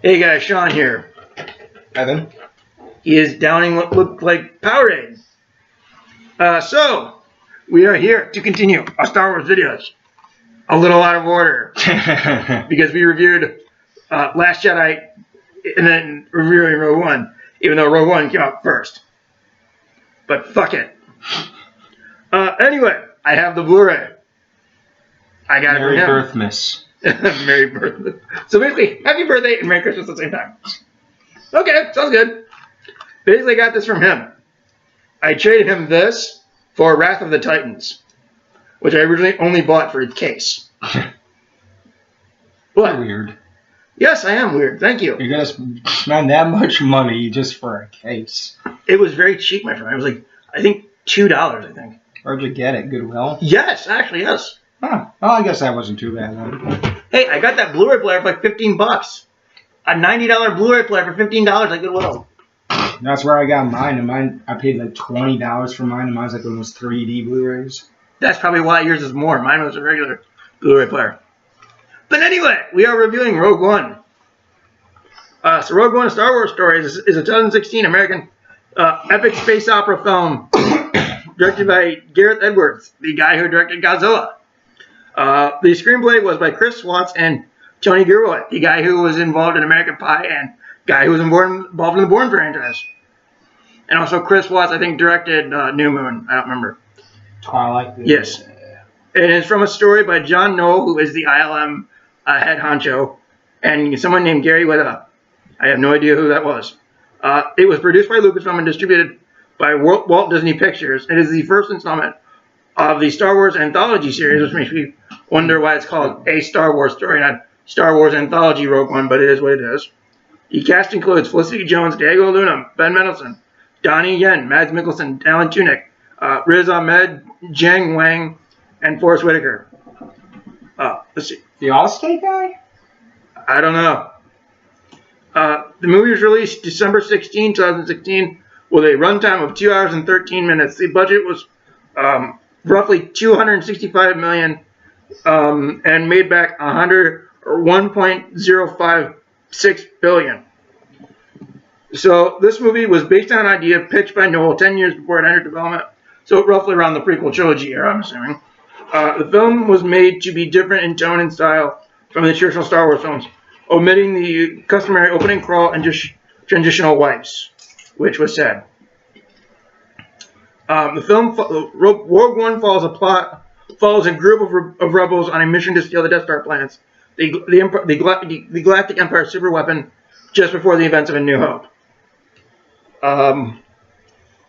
Hey guys, Sean here. Evan? He is downing what looked like Powerade. So, we are here to continue our Star Wars videos. A little out of order. Because we reviewed Last Jedi and then reviewing Rogue One, even though Rogue One came out first. But fuck it. Anyway, I have the Blu-ray. I got Merry it from him. Birthmas. Merry birthday. So basically, happy birthday and Merry Christmas at the same time. Okay, sounds good. Basically, I got this from him. I traded him this for Wrath of the Titans, which I originally only bought for its case. What? Weird. Yes, I am weird. Thank you. You're gonna spend that much money just for a case. It was very cheap, my friend. It was like, I think, $2, I think. Where'd you get it? Goodwill? Yes, actually, yes. Huh. Well, I guess that wasn't too bad then. Hey, I got that Blu-ray player for like $15. A $90 Blu-ray player for $15 at Goodwill. That's where I got mine, and mine I paid like $20 for mine, and mine's like almost 3D Blu-rays. That's probably why yours is more. Mine was a regular Blu-ray player. But anyway, we are reviewing Rogue One. So Rogue One, A Star Wars Story is a 2016 American epic space opera film directed by Gareth Edwards, the guy who directed Godzilla. The screenplay was by Chris Watts and Tony Gilroy, the guy who was involved in American Pie and guy who was involved in the Bourne franchise. And also Chris Watts, I think, directed New Moon. I don't remember. Twilight. Yes. It is from a story by John Knoll, who is the ILM head honcho, and someone named Gary Whitta. I have no idea who that was. It was produced by Lucasfilm and distributed by Walt Disney Pictures. It is the first installment of the Star Wars Anthology series, which makes me wonder why it's called A Star Wars Story, not Star Wars Anthology Rogue One, but it is what it is. The cast includes Felicity Jones, Diego Luna, Ben Mendelsohn, Donnie Yen, Mads Mikkelsen, Alan Tudyk, Riz Ahmed, Jiang Wang, and Forrest Whitaker. Let's see. The Allstate guy? I don't know. The movie was released December 16, 2016, with a runtime of 2 hours and 13 minutes. The budget was roughly $265 million and made back $1.056 billion. So this movie was based on an idea pitched by Noel 10 years before it entered development, so roughly around the prequel trilogy era, I'm assuming. The film was made to be different in tone and style from the traditional Star Wars films, omitting the customary opening crawl and just transitional wipes, which was sad. The film Rogue One follows a group of rebels on a mission to steal the Death Star plans, the Galactic Empire superweapon, just before the events of A New Hope.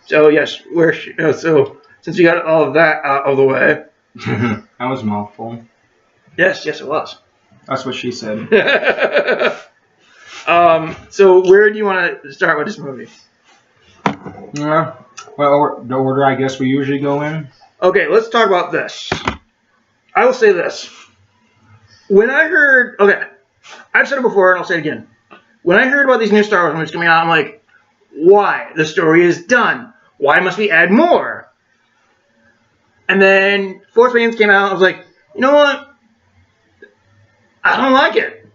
So yes, so since we got all of that out of the way. That was a mouthful. Yes, it was. That's what she said. So where do you want to start with this movie? Yeah. Well, the order I guess we usually go in. Okay, let's talk about this. I will say this. When I heard... Okay, I've said it before and I'll say it again. When I heard about these new Star Wars movies coming out, I'm like, why? The story is done. Why must we add more? And then Force Awakens came out, I was like, you know what? I don't like it.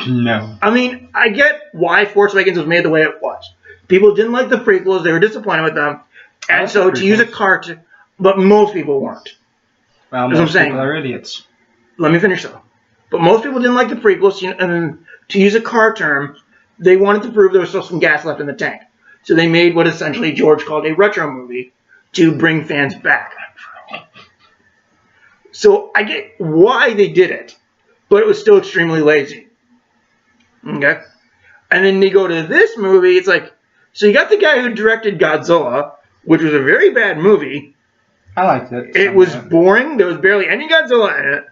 No. I mean, I get why Force Awakens was made the way it was. People didn't like the prequels, they were disappointed with them, and so to use a cartoon, but most people weren't. Well, That's what I'm most saying. people are idiots. Let me finish though. But most people didn't like the prequels, and to use a car term, they wanted to prove there was still some gas left in the tank. So they made what essentially George called a retro movie to bring fans back. So I get why they did it, but it was still extremely lazy. Okay? And then they go to this movie, it's like, so you got the guy who directed Godzilla, which was a very bad movie. I liked it. It was boring. There was barely any Godzilla in it.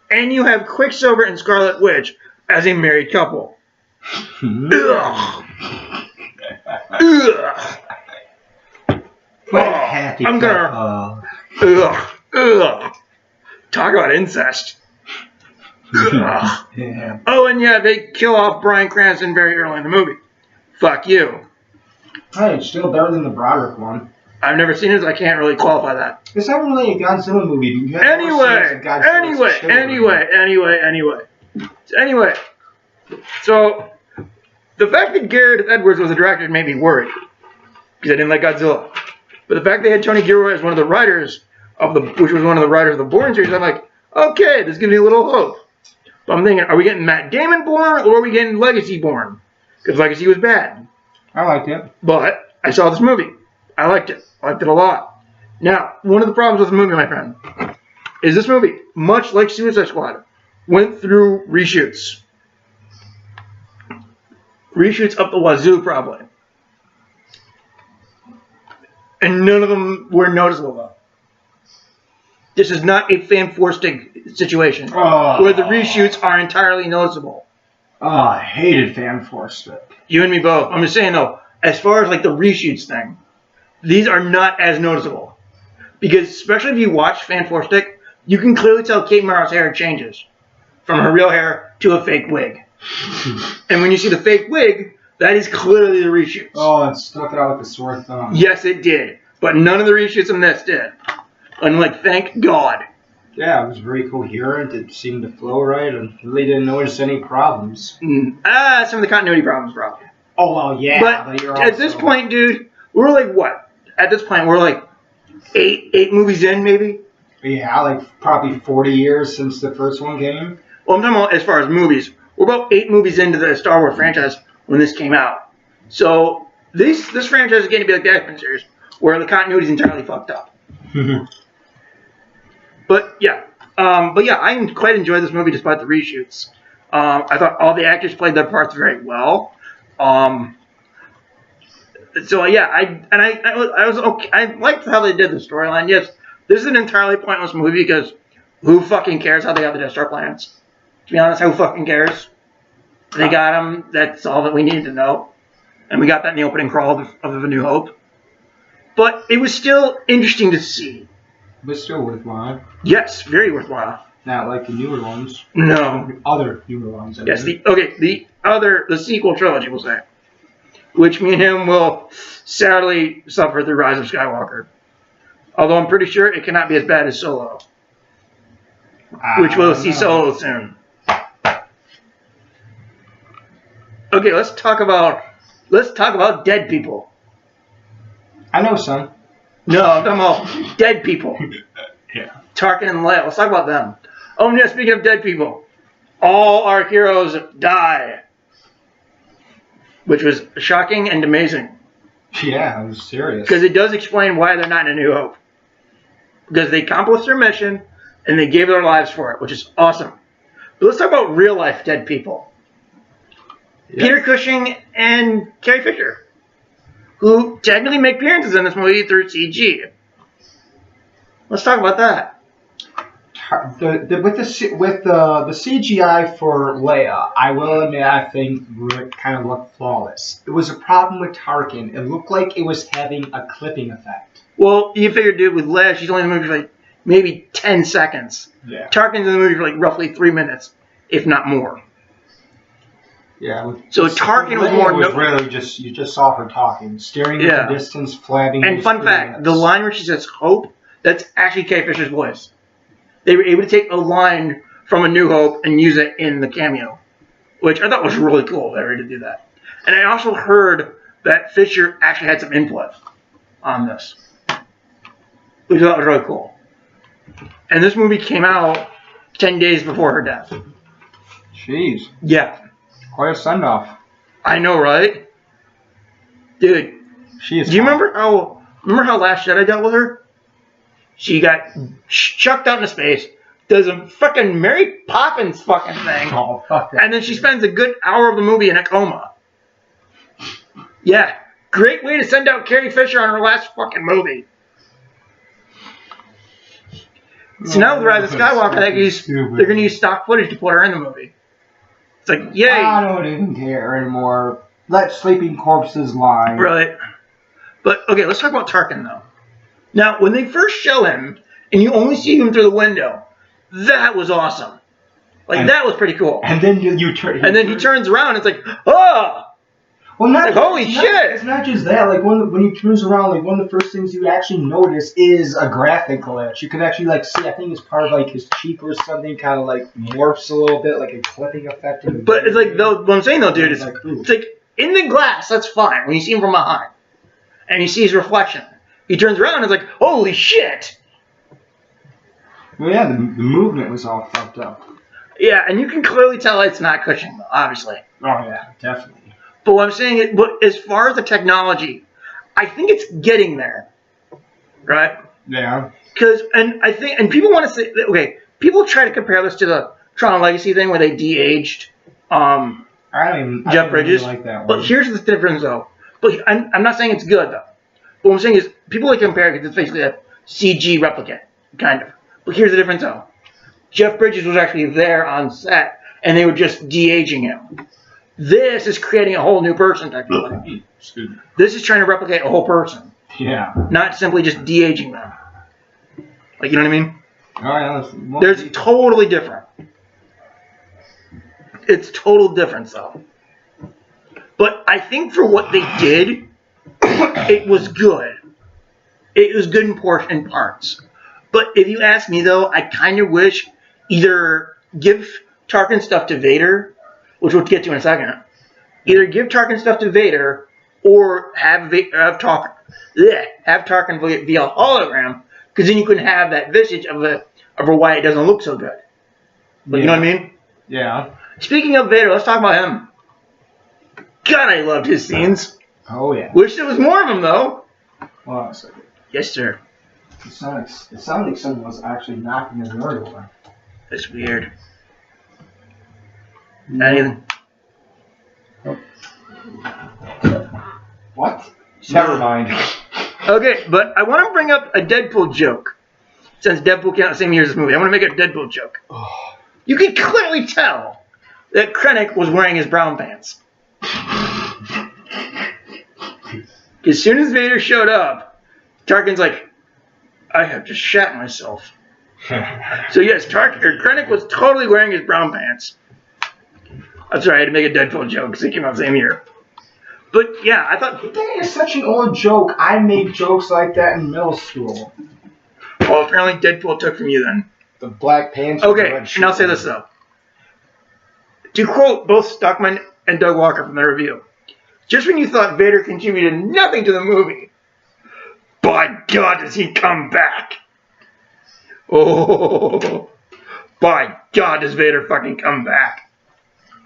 And you have Quicksilver and Scarlet Witch as a married couple. Ugh. Ugh. Happy I'm gonna... Ugh. Talk about incest. Ugh. Yeah. Oh, and yeah, they kill off Bryan Cranston very early in the movie. Fuck you. Hey, it's still better than the Broderick one. I've never seen it, so I can't really qualify that. It's not really a Godzilla movie. You have more scenes of Godzilla Anyway, So, the fact that Gareth Edwards was the director made me worried. Because I didn't like Godzilla. But the fact they had Tony Gilroy as one of the writers which was one of the writers of the Bourne series, I'm like, okay, this gives me a little hope. But I'm thinking, are we getting Matt Damon Bourne or are we getting Legacy Bourne? Because Legacy was bad. I liked it. But I saw this movie. I liked it. I liked it a lot. Now, one of the problems with the movie, my friend, is this movie, much like Suicide Squad, went through reshoots. Reshoots up the wazoo, probably. And none of them were noticeable, though. This is not a fan-forced situation where the reshoots are entirely noticeable. Oh, I hated fan forced it. You and me both. I'm just saying, though, as far as like the reshoots thing, these are not as noticeable. Because especially if you watch Fan Force Stick, you can clearly tell Kate Mara's hair changes from her real hair to a fake wig. And when you see the fake wig, that is clearly the reshoots. Oh, it stuck it out with a sore thumb. Yes, it did. But none of the reshoots in this did. And like, thank God. Yeah, it was very coherent. It seemed to flow right, and really didn't notice any problems. Some of the continuity problems, probably. Oh, well, yeah. But you're at this point, dude, we're like what? At this point, we're like eight movies in, maybe? Yeah, like probably 40 years since the first one came. Well, I'm talking about as far as movies. We're about 8 movies into the Star Wars franchise when this came out. So this franchise is going to be like the X-Men series, where the continuity is entirely fucked up. But yeah, I quite enjoyed this movie despite the reshoots. I thought all the actors played their parts very well. So yeah, I was okay. I liked how they did the storyline. Yes, this is an entirely pointless movie because who fucking cares how they got the Death Star plans? To be honest, who fucking cares? They got them. That's all that we needed to know, and we got that in the opening crawl of A New Hope. But it was still interesting to see. But still worthwhile. Yes, very worthwhile. Not like the newer ones. No. Other newer ones. Yes, the sequel trilogy, we'll say. Which me and him will sadly suffer through Rise of Skywalker. Although I'm pretty sure it cannot be as bad as Solo. Which we'll see Solo soon. Okay, let's talk about dead people. I know some. No, I'm talking about dead people. Yeah. Tarkin and Leia. Let's talk about them. Oh, yeah, speaking of dead people, all our heroes die. Which was shocking and amazing. Yeah, I was serious. Because it does explain why they're not in A New Hope. Because they accomplished their mission, and they gave their lives for it, which is awesome. But let's talk about real-life dead people. Yeah. Peter Cushing and Carrie Fisher, who technically make appearances in this movie through CG. Let's talk about that. With the CGI for Leia, I will admit I think it kind of looked flawless. It was a problem with Tarkin. It looked like it was having a clipping effect. Well, you figure, dude, with Leia, she's only in the movie for like maybe 10 seconds. Yeah. Tarkin's in the movie for like roughly 3 minutes, if not more. Yeah. So Tarkin was more. Really just you just saw her talking, staring into the distance, flabbing. And fun fact, the line where she says "Hope," that's actually Carrie Fisher's voice. They were able to take a line from A New Hope and use it in the cameo, which I thought was really cool. They were able to do that. And I also heard that Fisher actually had some input on this, which I thought was really cool. And this movie came out 10 days before her death. Jeez. Yeah. Quite a send-off. I know, right? Dude. She is. Do you remember how Last Jedi dealt with her? She got chucked out into space, does a fucking Mary Poppins fucking thing, oh, fuck that. and then she spends a good hour of the movie in a coma. Yeah. Great way to send out Carrie Fisher on her last fucking movie. So now with Rise of Skywalker, they're going to use stock footage to put her in the movie. It's like, yay. I don't even care anymore. Let sleeping corpses lie. Right. But, okay, let's talk about Tarkin, though. Now, when they first show him, and you only see him through the window, that was awesome. That was pretty cool. And then you turn... And then he turns around, and it's like, oh! Well, Like, holy shit! It's not just that. Like when he turns around, like one of the first things you actually notice is a graphic glitch. You could actually like see. I think it's part of like his cheek or something, kind of like morphs a little bit, like a clipping effect. But it's like what I'm saying though, dude. It's like in the glass, that's fine when you see him from behind, and you see his reflection. He turns around and it's like, holy shit! Well, yeah, the movement was all fucked up. Yeah, and you can clearly tell it's not Cushing, though, obviously. Oh yeah, definitely. But what I'm saying is, but as far as the technology, I think it's getting there, right? Yeah. Because, and I think, and people want to say, okay, people try to compare this to the Tron Legacy thing where they de-aged Jeff Bridges. Really like that one. But here's the difference, though. But I'm not saying it's good, though. But what I'm saying is, people like to compare it because it's basically a CG replicant, kind of. But here's the difference, though. Jeff Bridges was actually there on set, and they were just de-aging him. This is creating a whole new person, technically. Excuse me. This is trying to replicate a whole person, Yeah. not simply just de-aging them. Like, you know what I mean? Oh, yeah. There's totally different. It's total difference, though. But I think for what they did, it was good. It was good in parts. But if you ask me, though, I kind of wish either give Tarkin stuff to Vader, which we'll get to in a second. Either give Tarkin stuff to Vader, or have Tarkin via hologram, because then you can have that visage of why it doesn't look so good. But you know what I mean? Yeah. Speaking of Vader, let's talk about him. God, I loved his scenes. Oh yeah. Wish there was more of them, though. Hold on a second. Yes, sir. It sounded like someone was actually knocking his door over. That's weird. Anything? Nope. What? Never mind. Okay, but I want to bring up a Deadpool joke. Since Deadpool came out the same year as this movie, I want to make a Deadpool joke. Oh. You can clearly tell that Krennic was wearing his brown pants. As soon as Vader showed up, Tarkin's like, I have just shat myself. So yes, Krennic was totally wearing his brown pants. I'm sorry, I had to make a Deadpool joke because it came out the same year. But yeah, I thought... That is such an old joke. I made jokes like that in middle school. Well, apparently Deadpool took from you then. The Black Panther. Okay, and I'll say this though. To quote both Stuckman and Doug Walker from their review, just when you thought Vader contributed nothing to the movie, by God does he come back! Oh, by God does Vader fucking come back!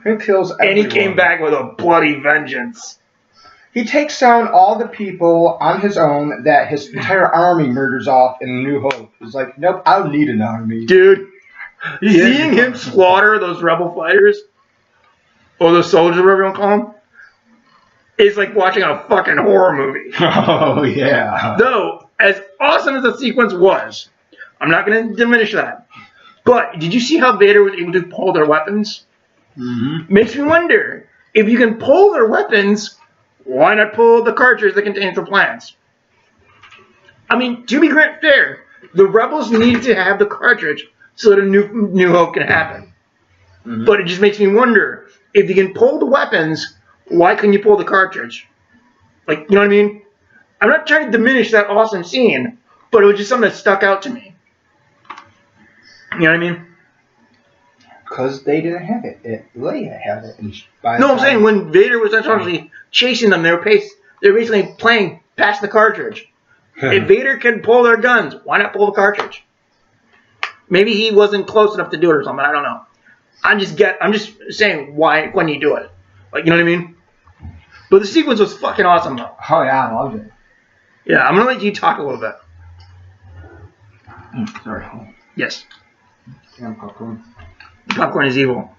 He kills everyone. And he came back with a bloody vengeance. He takes down all the people on his own that his entire army murders off in A New Hope. He's like, nope, I don't need an army. Dude, seeing him slaughter those rebel fighters, or those soldiers, whatever you want to call them, is like watching a fucking horror movie. Oh, yeah. Though, as awesome as the sequence was, I'm not going to diminish that. But, did you see how Vader was able to pull their weapons? Mm-hmm. Makes me wonder, if you can pull their weapons, why not pull the cartridge that contains the plans? I mean, to be fair, the rebels needed to have the cartridge so that a New Hope can happen. Mm-hmm. But it just makes me wonder, if you can pull the weapons, why couldn't you pull the cartridge? Like, you know what I mean? I'm not trying to diminish that awesome scene, but it was just something that stuck out to me. You know what I mean? Because they didn't have it. Leia had it. No, I'm saying when Vader was actually chasing them, they were basically playing past the cartridge. If Vader can pull their guns, why not pull the cartridge? Maybe he wasn't close enough to do it or something. I don't know. I'm just saying, why couldn't he do it? Like, you know what I mean? But the sequence was fucking awesome, though. Oh, yeah, I loved it. Yeah, I'm gonna let you talk a little bit. Sorry. Yes. Damn popcorn. The popcorn is evil.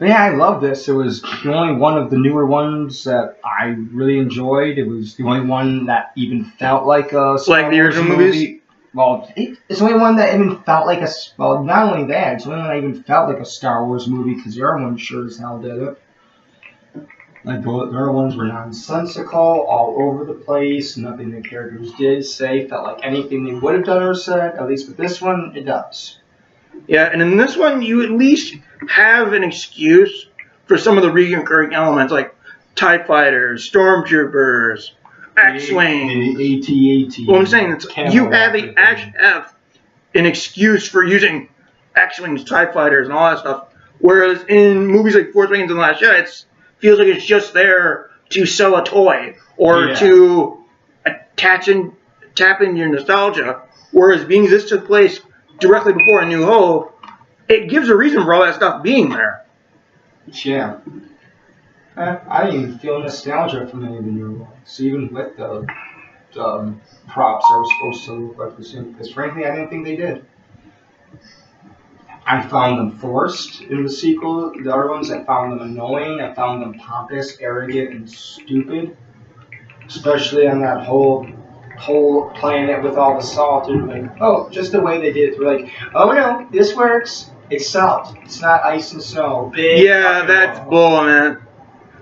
But yeah, I love this. It was the only one of the newer ones that I really enjoyed. It was the only one that even felt like a Star Like the Wars original movie. movies? Well, it's the only one that even felt like well, not only that, it's the only one that even felt like a Star Wars movie, because the other one sure as hell did it. Like, the other ones were nonsensical, all over the place, nothing the characters did, say, felt like anything they would have done or said. At least with this one, it does. Yeah, and in this one, you at least have an excuse for some of the recurring elements. Like, TIE fighters, stormtroopers, X-wing. The AT-AT. Well, I'm saying it's, you have Camel an excuse for using X-wings, TIE fighters, and all that stuff. Whereas in movies like Force Awakens and Last Jedi, it feels like it's just there to sell a toy or to tap in your nostalgia. Whereas being this took place directly before A New Hope, it gives a reason for all that stuff being there. Yeah. I didn't even feel nostalgia from any of the new ones, even with the props that were supposed to look like the same. Because frankly, I didn't think they did. I found them forced in the sequel. The other ones, I found them annoying. I found them pompous, arrogant, and stupid. Especially on that whole planet with all the salt. And like, oh, just the way they did it. We're like, oh no, this works. It's salt. It's not ice and snow. Big. Yeah, that's bull, man.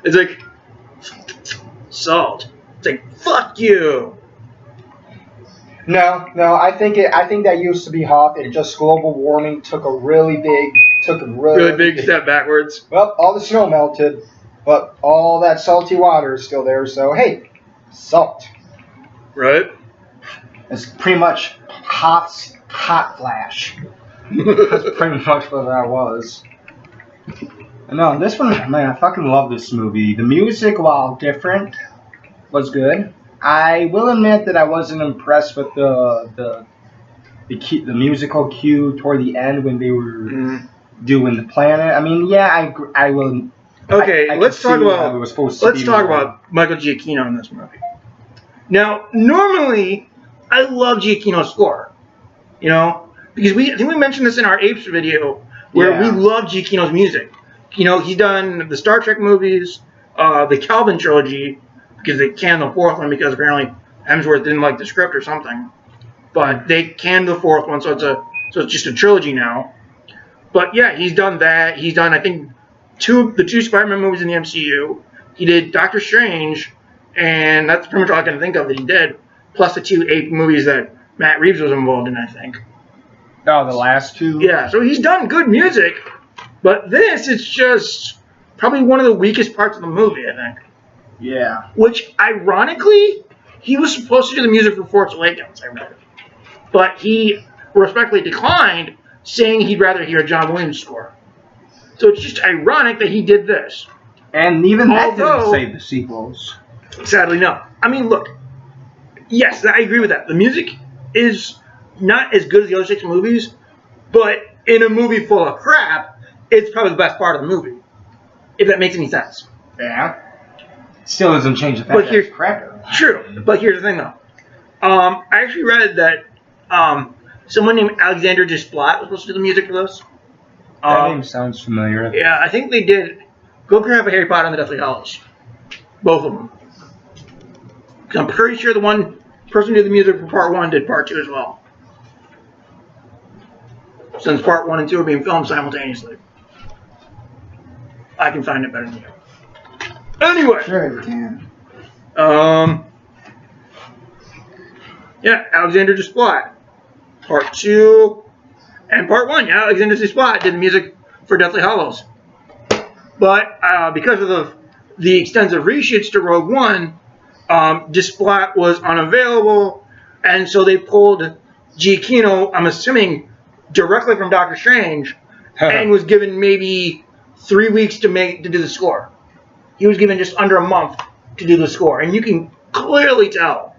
It's like salt. It's like fuck you. No, I think that used to be Hoth. It just global warming took a really big Step backwards. Well, all the snow melted, but all that salty water is still there. So hey, salt. Right. It's pretty much Hoth's hot flash. That's pretty much what that was. No, this one, man, I fucking love this movie. The music, while different, was good. I will admit that I wasn't impressed with the musical cue toward the end when they were doing the planet. I mean, yeah, I will. Okay, let's talk about Michael Giacchino in this movie. Now, normally, I love Giacchino's score, because I think we mentioned this in our Apes video where we love Giacchino's music. He's done the Star Trek movies, the Kelvin trilogy, because they canned the fourth one because apparently Hemsworth didn't like the script or something. But they canned the fourth one, so it's just a trilogy now. But yeah, he's done that. He's done, I think, the two Spider-Man movies in the MCU. He did Doctor Strange, and that's pretty much all I can think of that he did. Plus the two Ape movies that Matt Reeves was involved in, I think. Oh, the last two? Yeah, so he's done good music. But this is just probably one of the weakest parts of the movie, I think. Yeah. Which, ironically, he was supposed to do the music for Force Awakens, I read. But he respectfully declined, saying he'd rather hear a John Williams score. So it's just ironic that he did this. And even that didn't save the sequels. Sadly, no. I mean, look. Yes, I agree with that. The music is not as good as the other 6 movies, but in a movie full of crap, it's probably the best part of the movie. If that makes any sense. Yeah. Still doesn't change the fact that it's crap. True, but here's the thing, though. I actually read that someone named Alexander Desplat was supposed to do the music for this. That name sounds familiar. Yeah, I think they did. Go grab a Harry Potter and the Deathly Hallows. Both of them. Because I'm pretty sure the one person who did the music for Part 1 did Part 2 as well. Since Part 1 and 2 are being filmed simultaneously. I can find it better than you. Anyway. Sure you can. Yeah, Alexander Desplat. Part 2 and Part 1. Yeah, Alexander Desplat did the music for Deathly Hallows. But because of the extensive reshoots to Rogue One, Desplat was unavailable, and so they pulled Giacchino, I'm assuming, directly from Doctor Strange, and was given maybe 3 weeks to do the score. He was given just under a month to do the score, and you can clearly tell.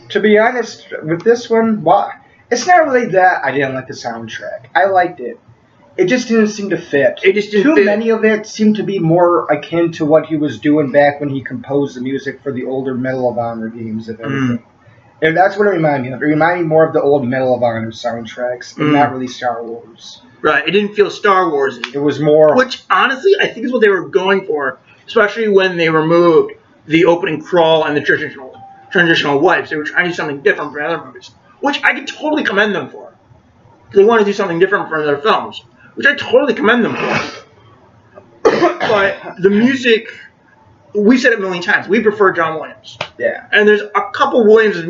To be honest, with this one, it's not really that I didn't like the soundtrack. I liked it. It just didn't seem to fit. Too many of it seemed to be more akin to what he was doing back when he composed the music for the older Medal of Honor games, if anything. And that's what it reminded me of. It reminded me more of the old Medal of Honor soundtracks, and not really Star Wars. Right, it didn't feel Star Wars-y. It was more... Which, honestly, I think is what they were going for, especially when they removed the opening crawl and the transitional wipes. They were trying to do something different from other movies, which I could totally commend them for. They want to do something different from their films, which I totally commend them for. But the music, we said it a million times, we prefer John Williams. Yeah. And there's a couple bits of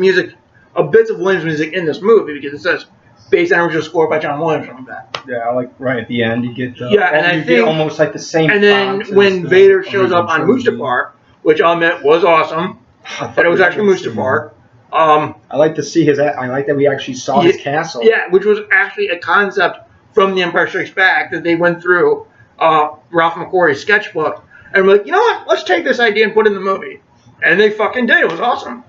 Williams music in this movie, because it says based on original score by John Williams, something like that. Yeah, like right at the end, you get the. Yeah, and I you think get almost like the same. And then font as when the Vader shows up original on trilogy. Mustafar, which I'll admit was awesome, that it was actually Mustafar. I like to see his. I like that we actually saw his castle. Yeah, which was actually a concept from The Empire Strikes Back that they went through Ralph McQuarrie's sketchbook, and were like, you know what? Let's take this idea and put it in the movie, and they fucking did. It was awesome,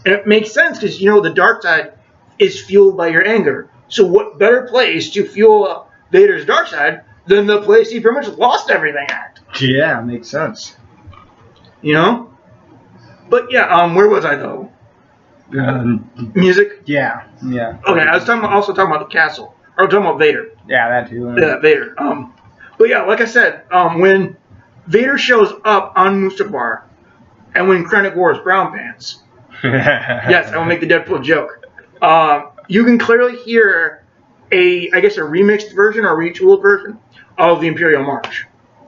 and it makes sense because the dark side is fueled by your anger. So what better place to fuel Vader's dark side than the place he pretty much lost everything at? Yeah, makes sense. But yeah, where was I though? Music. Yeah. Okay, I was also talking about the castle. I was talking about Vader. Yeah, that too. Yeah, Vader. But yeah, like I said, when Vader shows up on Mustafar, and when Krennic wears brown pants, yes, I will make the Deadpool joke. You can clearly hear a remixed version or retooled version of the Imperial March.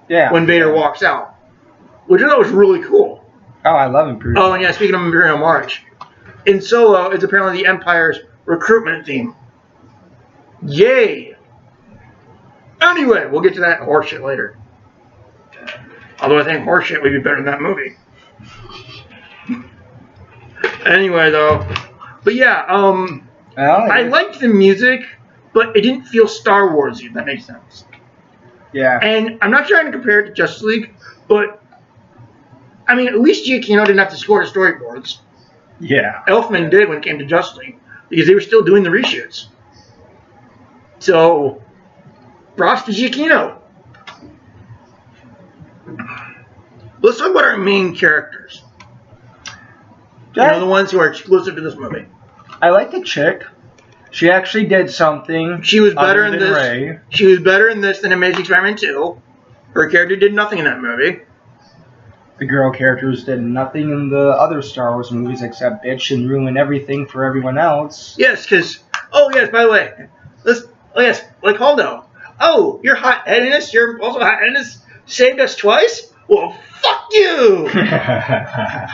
Yeah. When Vader walks out, which I thought was really cool. Oh, I love Imperial. Oh, and yeah, speaking of Imperial March, in Solo, it's apparently the Empire's recruitment theme. Yay! Anyway, we'll get to that horseshit later. Although I think horseshit would be better than that movie. Anyway, though. But yeah, I liked the music, but it didn't feel Star Warsy, if that makes sense. Yeah. And I'm not trying to compare it to Justice League, but I mean, at least Giacchino didn't have to score the storyboards. Yeah. Elfman did when it came to Justice League, because they were still doing the reshoots. So, props to Giacchino. Let's talk about our main characters. The ones who are exclusive to this movie. I like the chick. She actually did something. She was better in this. Rey. She was better in this than Amazing Spider-Man 2. Her character did nothing in that movie. The girl characters did nothing in the other Star Wars movies except bitch and ruin everything for everyone else. Yes, because... Oh, yes, by the way. Like Holdo. Oh, you're hot-headedness? You're also hot-headedness? Saved us twice? Well, fuck you! God,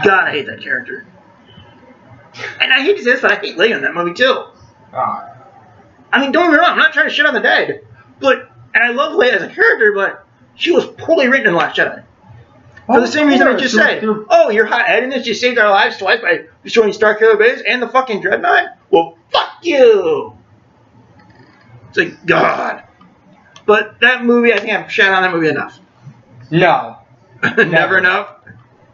I hate that character. And I hate to say this, but I hate Leia in that movie, too. I mean, don't get me wrong, I'm not trying to shit on the dead. And I love Leia as a character, but she was poorly written in Last Jedi. For the same reason I just said. Oh, you're hot-headedness? You saved our lives twice by destroying Starkiller Base and the fucking Dreadnought? Well, fuck you! It's like, God. But that movie, I think I've shat on that movie enough. No. Never enough?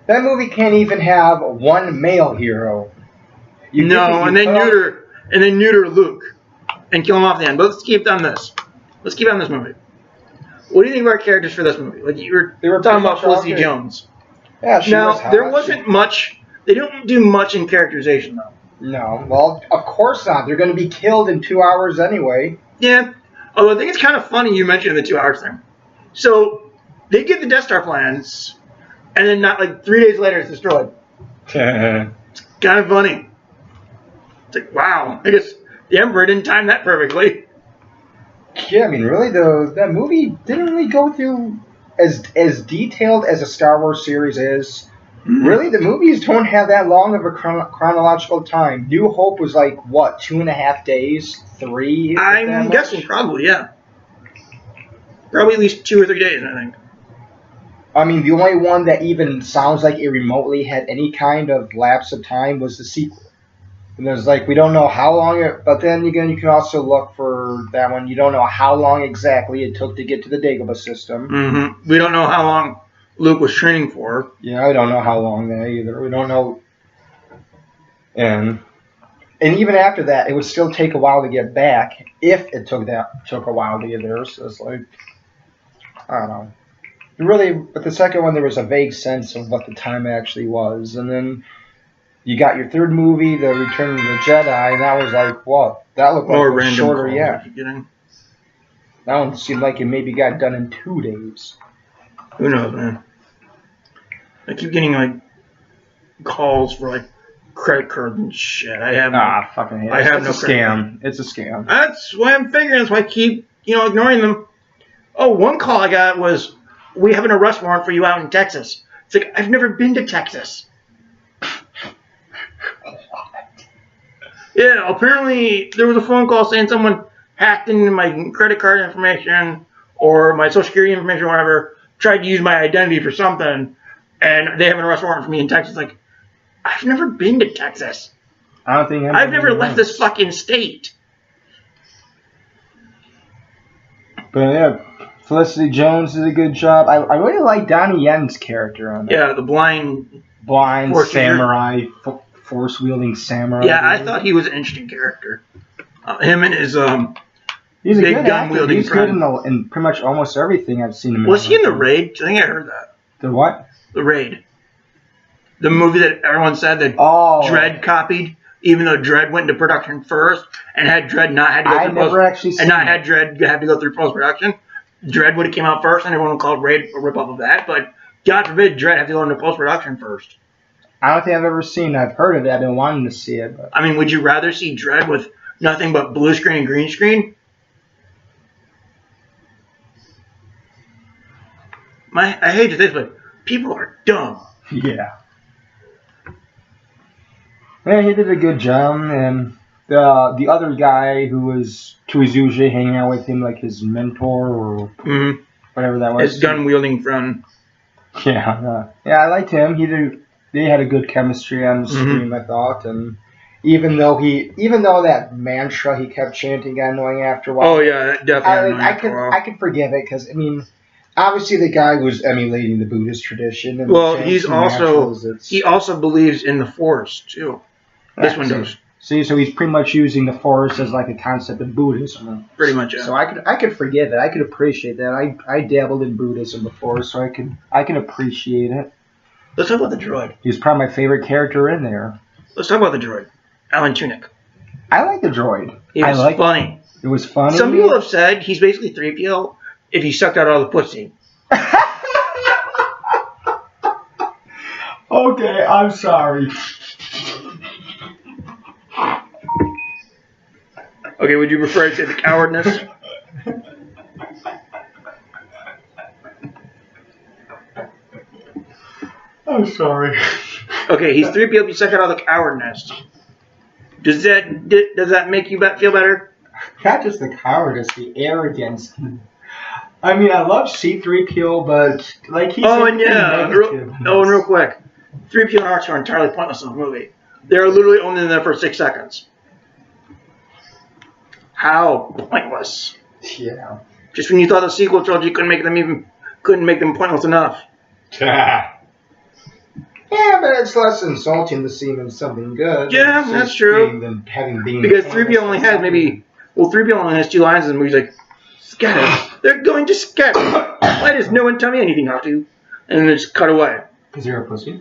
That movie can't even have one male hero. And they neuter Luke and kill him off the end. But let's keep on this. Let's keep on this movie. What do you think of our characters for this movie? Like they were talking about Felicity Jones. Yeah, she was hot. There wasn't much. They don't do much in characterization, though. No, well, of course not. They're going to be killed in 2 hours anyway. Yeah, although I think it's kind of funny you mentioned the 2 hours thing. So they get the Death Star plans, and then not like 3 days later it's destroyed. It's kind of funny. It's like, wow, I guess the Emperor didn't time that perfectly. Yeah, I mean, really, that movie didn't really go through as detailed as a Star Wars series is. Mm-hmm. Really, the movies don't have that long of a chronological time. New Hope was like, what, 2.5 days? 3? I'm guessing probably, yeah. Probably at least 2 or 3 days, I think. I mean, the only one that even sounds like it remotely had any kind of lapse of time was the sequel. And there's like, we don't know how long it, but then again, you can also look for that one. You don't know how long exactly it took to get to the Dagobah system. Mm-hmm. We don't know how long Luke was training for. Yeah, we don't know how long that either. We don't know. And even after that, it would still take a while to get back, if it took a while to get there. So it's like, I don't know. Really, with the second one, there was a vague sense of what the time actually was. And then you got your third movie, The Return of the Jedi, and that was like, what? That looked like a random shorter, yeah. That one seemed like it maybe got done in 2 days. Who knows, man? I keep getting, like, calls for, like, credit cards and shit. I have fucking hate it. I have no scam. It's a scam. That's why I'm figuring. That's why I keep, ignoring them. Oh, one call I got was, we have an arrest warrant for you out in Texas. It's like, I've never been to Texas. Yeah, apparently there was a phone call saying someone hacked into my credit card information or my social security information or whatever, tried to use my identity for something, and they have an arrest warrant for me in Texas. Like, I've never been to Texas. I don't think I've never left this knows. fucking state. But yeah, Felicity Jones did a good job. I really like Donnie Yen's character on that. Yeah, the blind. Blind Force samurai, force wielding samurai. Yeah, I thought he was an interesting character. Him and his he's a big good gun actor. wielding He's friend. good in pretty much almost everything I've seen him in. Was he in The Raid? I think I heard that. The what? The Raid. The movie that everyone said that Oh, Dredd copied, even though Dredd went into production first, and had Dredd not had to go I through never actually seen and not it. had Dredd have to go through post production. Dredd would have came out first, and everyone would call Raid a rip off of that. But God forbid Dredd have to go into post production first. I don't think I've ever seen it. I've heard of it. I've been wanting to see it. But I mean, would you rather see Dredd with nothing but blue screen and green screen? I hate to say this, but people are dumb. yeah. Yeah, he did a good job, and the other guy who was usually hanging out with him, like his mentor or Mm-hmm. whatever that was. His gun wielding friend. Yeah, I liked him. They had a good chemistry on the screen, I thought, and even though that mantra he kept chanting got annoying after a while. Oh yeah, that definitely. I could forgive it because I mean, obviously the guy was emulating the Buddhist tradition. And Well, chanting he's also mantras, he also believes in the Force too. This one does. See, so he's pretty much using the Force as like a concept of Buddhism. Pretty much, yeah. So I could forgive it. I could appreciate that. I dabbled in Buddhism before, so I can appreciate it. Let's talk about the droid. He's probably my favorite character in there. Let's talk about the droid. Alan Tudyk. I like the droid. He was funny. It was funny. Some people have said he's basically 3PO if he sucked out all the pussy. Okay, I'm sorry. Okay, would you prefer to say the cowardness? I'm sorry. Okay, he's 3PO if you suck out all the cowardness. Does that make you feel better? Not just the cowardice, the arrogance. I mean, I love C-3PO, but like he's and real quick, 3PO and R2 are entirely pointless in the movie. They're literally only in there for 6 seconds. How pointless? Yeah. Just when you thought the sequel trilogy couldn't make them pointless enough. Yeah, but it's less insulting to see them in something good. Yeah, It's that's just true. being Because 3PO only has 3PO only has 2 lines in the movie. He's like, scatter. They're going to scatter. Why does no one tell me anything how to? And then just cut away. Because you're a pussy.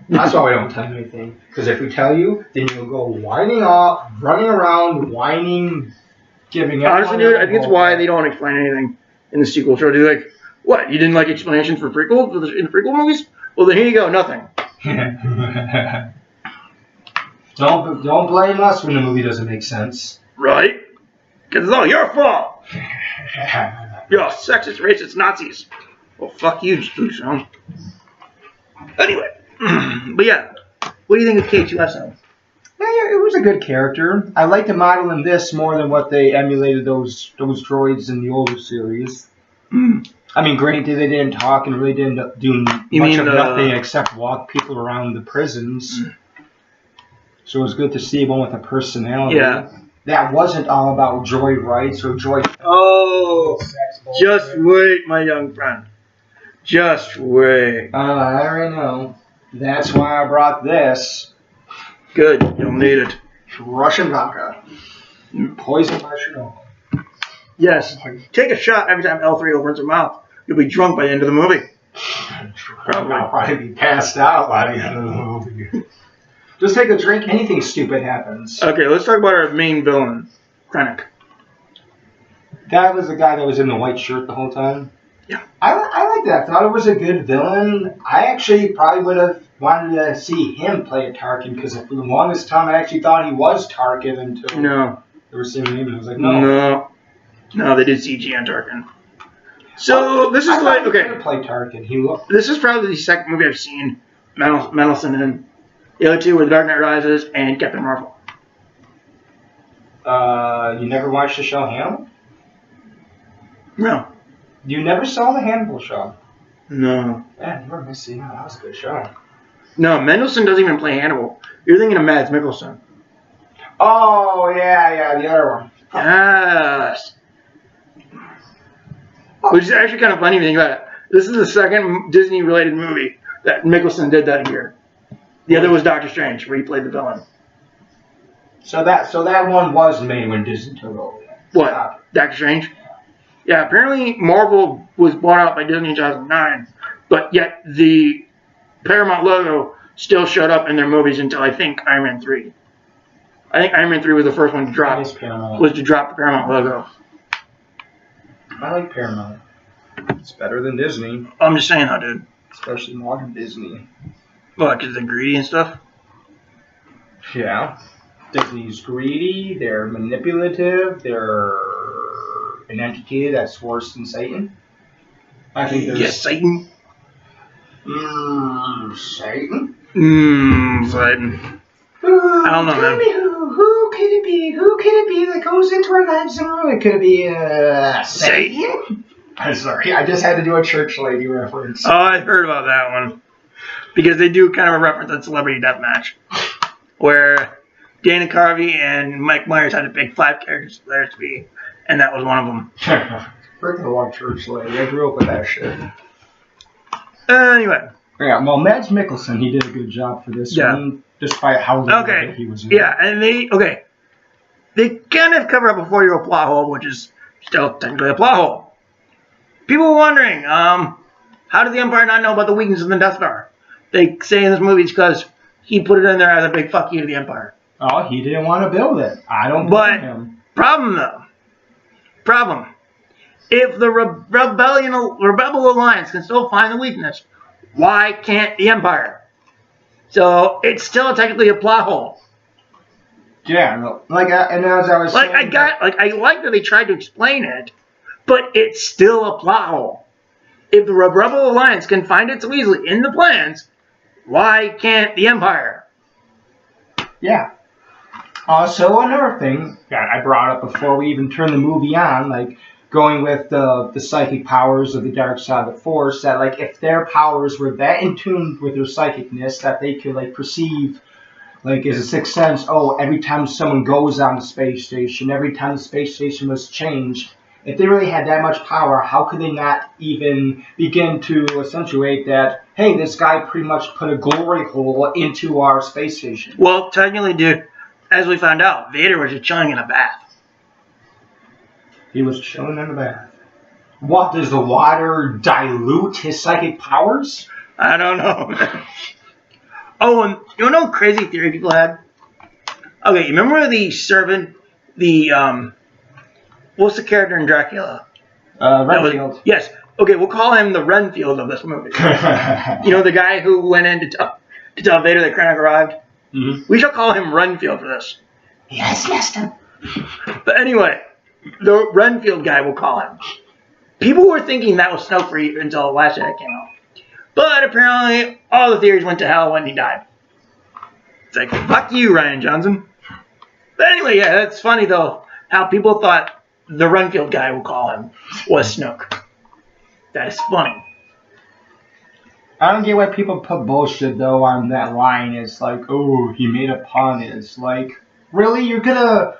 That's why we don't tell you anything. Because if we tell you, then you'll go whining off, running around, whining, giving up. Honestly, dude, I think it's why they don't explain anything in the sequel trilogy. Like, what? You didn't like explanations for prequels in the prequel movies? Well, then here you go, nothing. Don't blame us when the movie doesn't make sense. Right? Because it's all your fault. You're all sexist, racist Nazis. Well, fuck you, Stone. Anyway, but yeah, what do you think of K2SO? Yeah, it was a good character. I like the model in this more than what they emulated those droids in the older series. I mean, granted, they didn't talk and really didn't do much of nothing except walk people around the prisons. So it was good to see one with a personality. Yeah. That wasn't all about droid rights or droid. Oh, just wait, my young friend. Just wait. I already know. That's why I brought this. Good, you'll need it. Russian vodka. Poisoned by Chernobyl. Yes. Take a shot every time L3 opens her mouth. You'll be drunk by the end of the movie. I'll probably be passed out by the end of the movie. Just take a drink, anything stupid happens. Okay, let's talk about our main villain, Krennic. That was the guy that was in the white shirt the whole time? Yeah. I like that. I thought it was a good villain. I actually probably would have wanted to see him play a Tarkin, because for the longest time I actually thought he was Tarkin until they were saying him, and I was like, no. No, they did CG on Tarkin. So this is like, okay. Play Tarkin. This is probably the second movie I've seen Mendelsohn in. The other two were The Dark Knight Rises and Captain Marvel. You never watched the show Hannibal? No. You never saw the Hannibal show? No. Yeah, you were missing out. That was a good show. No, Mendelsohn doesn't even play Hannibal. You're thinking of Mads Mikkelsen. Oh, yeah, the other one. Yes. Which is actually kind of funny if you think about it. This is the second Disney-related movie that Mikkelsen did that year. The other was Doctor Strange, where he played the villain. So that one was made when Disney took over. What? Doctor Strange? Yeah, apparently Marvel was bought out by Disney in 2009, but yet the Paramount logo still showed up in their movies until I think Iron Man 3. I think Iron Man 3 was the first one to drop. That is Paramount. Was to drop the Paramount logo. I like Paramount. It's better than Disney, I'm just saying, though, dude. especially modern Disney. What, because they're greedy and stuff? Yeah. Disney's greedy, they're manipulative, they're an entity that's worse than Satan. I think there's... Yes, Satan. Satan? Satan. I don't know, man. Who could it be? Who could it be that goes into our lives? It could be, Satan? I'm sorry, I just had to do a church lady reference. Oh, I heard about that one. Because they do kind of a reference on Celebrity Deathmatch. Where Dana Carvey and Mike Myers had to pick 5 characters for theirs to be, and that was one of them. Freaking love church lady. I grew up with that shit. Anyway. Yeah, well, Mads Mikkelsen, he did a good job for this one, despite how little he was in. Yeah, and they kind of cover up a 4-year-old plot hole, which is still technically a plot hole. People were wondering, how did the Empire not know about the weakness of the Death Star? They say in this movie it's because he put it in there as a big fuck you to the Empire. Oh, he didn't want to build it. I don't blame him. Problem. If the Rebel Alliance can still find the weakness, why can't the Empire? So it's still technically a plot hole. Yeah, no, and as I was saying, I like that they tried to explain it, but it's still a plot hole. If the Rebel Alliance can find it so easily in the plans, why can't the Empire? Yeah. So another thing that I brought up before we even turned the movie on, like going with the psychic powers of the dark side of the Force, that like if their powers were that in tune with their psychicness that they could like perceive, like as a sixth sense, oh, every time someone goes on the space station, every time the space station was changed, if they really had that much power, how could they not even begin to accentuate that, hey, this guy pretty much put a glory hole into our space station? Well, technically, dude, as we found out, Vader was just chilling in a bath. He was chilling in the bath. What, does the water dilute his psychic powers? I don't know. Oh, and you know what crazy theory people had? Okay, you remember the servant, what's the character in Dracula? Renfield. Yes. Okay, we'll call him the Renfield of this movie. You know, the guy who went in to tell Vader that Krennic arrived? Mm-hmm. We shall call him Renfield for this. Yes, master. But anyway, the Renfield guy, we'll call him. People were thinking that was Snoke until The Last Jedi came out. But apparently, all the theories went to hell when he died. It's like, fuck you, Rian Johnson. But anyway, yeah, that's funny, though, how people thought the Renfield guy, we'll call him, was Snoke. That is funny. I don't get why people put bullshit, though, on that line. It's like, oh, he made a pun. It's like, really? You're gonna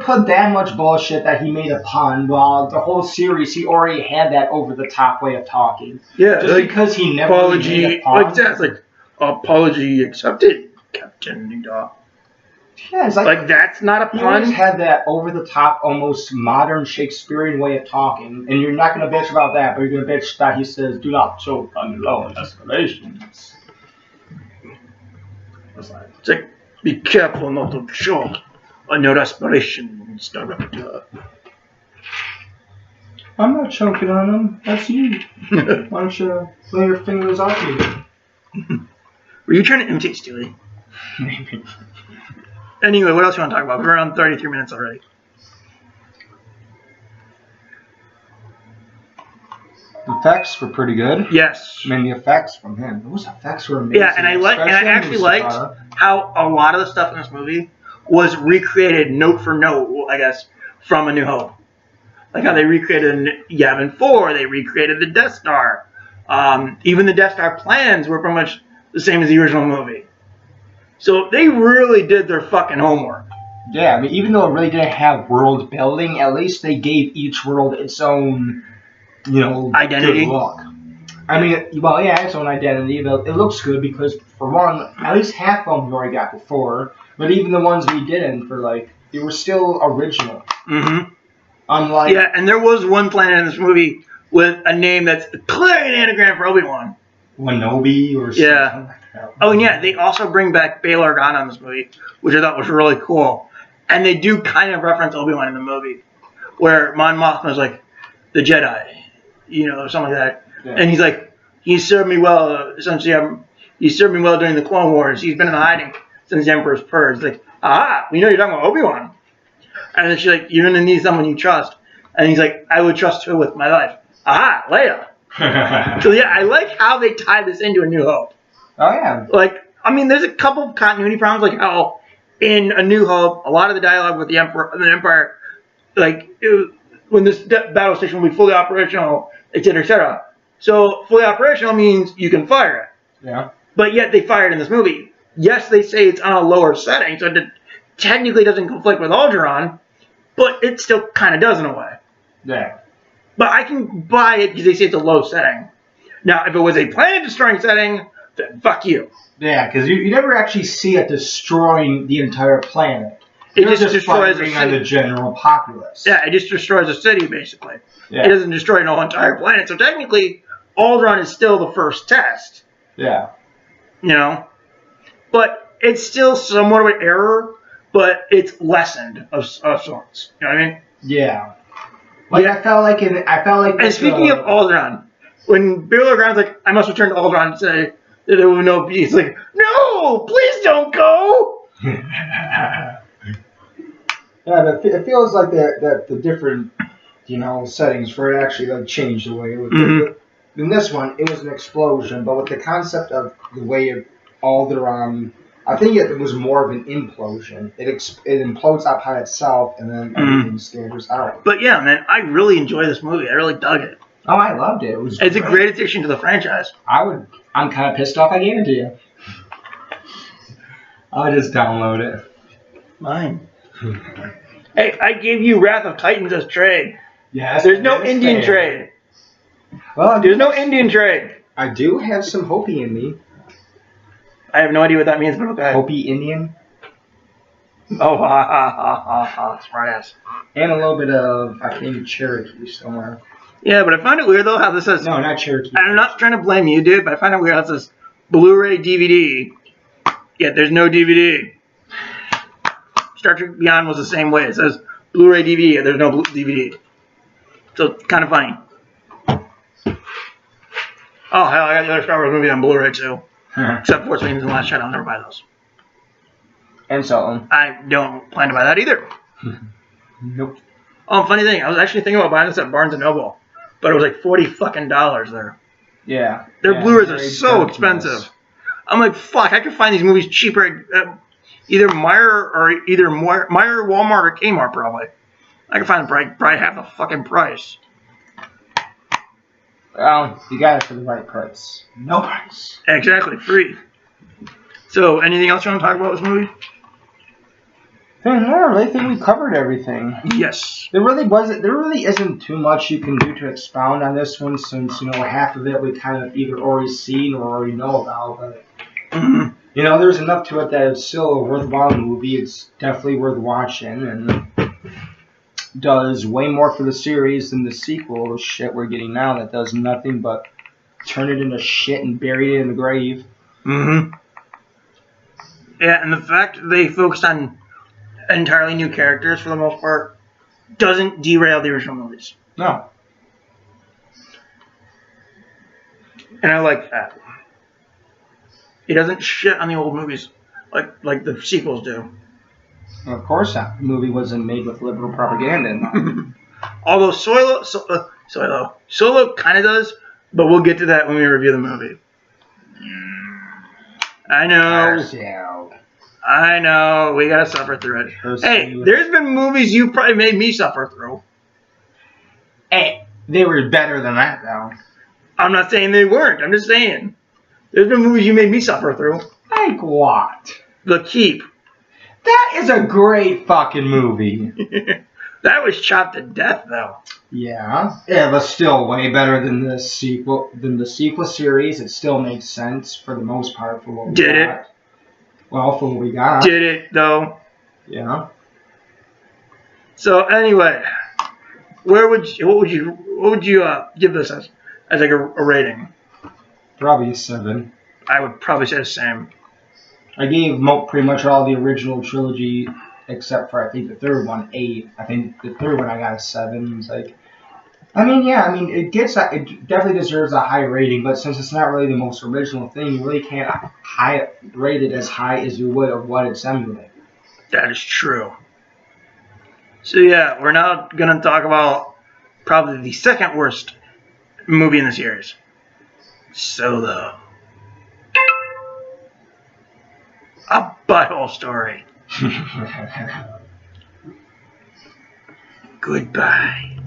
put that much bullshit that he made a pun while the whole series he already had that over the top way of talking. Yeah, just like, because he never apology, really made a pun. like that's like apology accepted, Captain Newdog. Yeah, it's like that's not a pun. He always had that over the top, almost modern Shakespearean way of talking, and you're not gonna bitch about that, but you're gonna bitch that he says, "Do not choke on your own escalations." It's like, be careful not to choke on your aspirations, Director. I'm not choking on them. That's you. Why don't you lay your fingers off me? Were you trying to imitate Stewie? Maybe. Anyway, what else you want to talk about? We're around 33 minutes already. The effects were pretty good. Yes. I mean, the effects from him. Those effects were amazing. Yeah, and I actually liked how a lot of the stuff in this movie was recreated note for note, I guess, from A New Hope. Like how they recreated Yavin 4, they recreated the Death Star. Even the Death Star plans were pretty much the same as the original movie. So they really did their fucking homework. Yeah, I mean, even though it really didn't have world building, at least they gave each world its own, Identity. good look. I mean, well, yeah, its own identity, but it looks good because, for one, at least half of them we already got before, but even the ones we didn't, they were still original. Mm-hmm. Unlike... Yeah, and there was one planet in this movie with a name that's clearly an anagram for Obi-Wan. Wanobi or something. Yeah. Oh, and yeah, they also bring back Bail Organa in this movie, which I thought was really cool. And they do kind of reference Obi-Wan in the movie, where Mon Mothma's like, the Jedi, or something like that. Yeah. And he's like, he served me well, essentially, he served me well during the Clone Wars. He's been in hiding since the Emperor's Purge. Like, we know you're talking about Obi-Wan. And then she's like, you're going to need someone you trust. And he's like, I would trust her with my life. Leia. So yeah, I like how they tie this into A New Hope. Oh yeah. Like, I mean, there's a couple of continuity problems, like how in A New Hope, a lot of the dialogue with the Empire, like when this battle station will be fully operational, etc., etc. So fully operational means you can fire it. Yeah. But yet they fire it in this movie. Yes, they say it's on a lower setting, so it technically doesn't conflict with Alderaan, but it still kind of does in a way. Yeah. But I can buy it because they say it's a low setting. Now, if it was a planet-destroying setting, then fuck you. Yeah, because you never actually see it destroying the entire planet. It just destroys the general populace. Yeah, it just destroys a city, basically. Yeah. It doesn't destroy an whole entire planet. So technically, Alderaan is still the first test. Yeah. But it's still somewhat of an error, but it's lessened of sorts. You know what I mean? Yeah. Like, I felt like... And speaking of Alderaan, when Bail Organa's like, I must return to Alderaan and say that there will be no peace, like, no, please don't go! Yeah, but it feels like that the different, settings for it actually changed the way it was. Mm-hmm. In this one, it was an explosion, but with the concept of the way of Alderaan, I think it was more of an implosion. It implodes upon itself, and then everything scatters out. But yeah, man, I really enjoyed this movie. I really dug it. Oh, I loved it. It's a great addition to the franchise. I'm kind of pissed off I gave it to you. I'll just download it. Mine. Hey, I gave you Wrath of Titans as trade. Yes. There's no Indian trade. Well, there's no Indian trade. I do have some Hopi in me. I have no idea what that means, but okay. Hopi Indian. Oh, ha, smartass. And a little bit of, I think, Cherokee somewhere. Yeah, but I find it weird, though, how this says... No, not Cherokee. I'm not trying to blame you, dude, but I find it weird how it says Blu-ray DVD, yet there's no DVD. Star Trek Beyond was the same way. It says Blu-ray DVD, yet there's no DVD. So, it's kind of funny. Oh, hell, I got the other Star Wars movie on Blu-ray, too. Except Force Awakens and The Last Jedi. I'll never buy those. And so on. I don't plan to buy that either. Nope. Oh, funny thing, I was actually thinking about buying this at Barnes & Noble, but it was like $40 fucking there. Yeah. Their Blu-rays are so expensive. I'm like, fuck, I could find these movies cheaper at either Meijer, Walmart, or Kmart, probably. I could find them probably half the fucking price. Well, you got it for the right price. No price. Exactly, free. So, anything else you want to talk about this movie? No, I really think we covered everything. Yes. There really isn't too much you can do to expound on this one, since half of it we kind of either already seen or already know about. But there's enough to it that it's still a worthwhile movie. It's definitely worth watching, and does way more for the series than the sequel shit we're getting now that does nothing but turn it into shit and bury it in the grave. Mm-hmm. Yeah, and the fact they focused on entirely new characters for the most part doesn't derail the original movies. No. And I like that. It doesn't shit on the old movies like the sequels do. Well, of course not. The movie wasn't made with liberal propaganda in mind. Although Solo kind of does, but we'll get to that when we review the movie. I know. I know, we gotta suffer through it. Hey, there's been movies you probably made me suffer through. Hey, they were better than that, though. I'm not saying they weren't. I'm just saying. There's been movies you made me suffer through. Like what? The Keep. That is a great fucking movie. That was shot to death, though. Yeah, it was still way better than the sequel. Series. It still makes sense for the most part for what we Did got. Well, for what we got. Did it, though? Yeah. So anyway, what would you give this as like a rating? Probably a 7. I would probably say the same. I gave pretty much all the original trilogy, except for I think the third one 8. I think the third one I got a 7. It's like, it definitely deserves a high rating, but since it's not really the most original thing, you really can't rate it as high as you would of what it's emulating. That is true. So yeah, we're now gonna talk about probably the second worst movie in the series, Solo. A butthole story. Goodbye.